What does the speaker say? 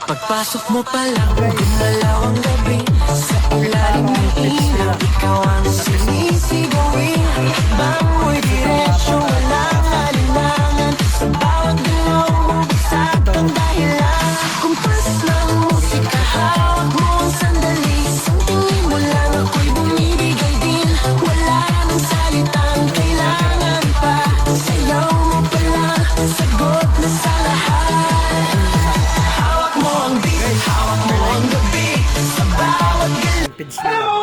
Pagpasok mo pa lang, gumalaw ang gabi. Sa ilalim ng ilaw, ikaw ang sinisigawin. Bang mo'y diretsyo, walang alinlangan. Sa bawat galaw mo, basag ang dahilan. Kumpas ng musika, hawak mo ang sandali. Isang tingin mo lang, ako'y bumibigay din. Wala nang salitang kailangan pa. Sayaw mo pa lang, sagot na sa lahat. Hawak mo ang beat, hawak mo ang gabi. Sa bawat galaw.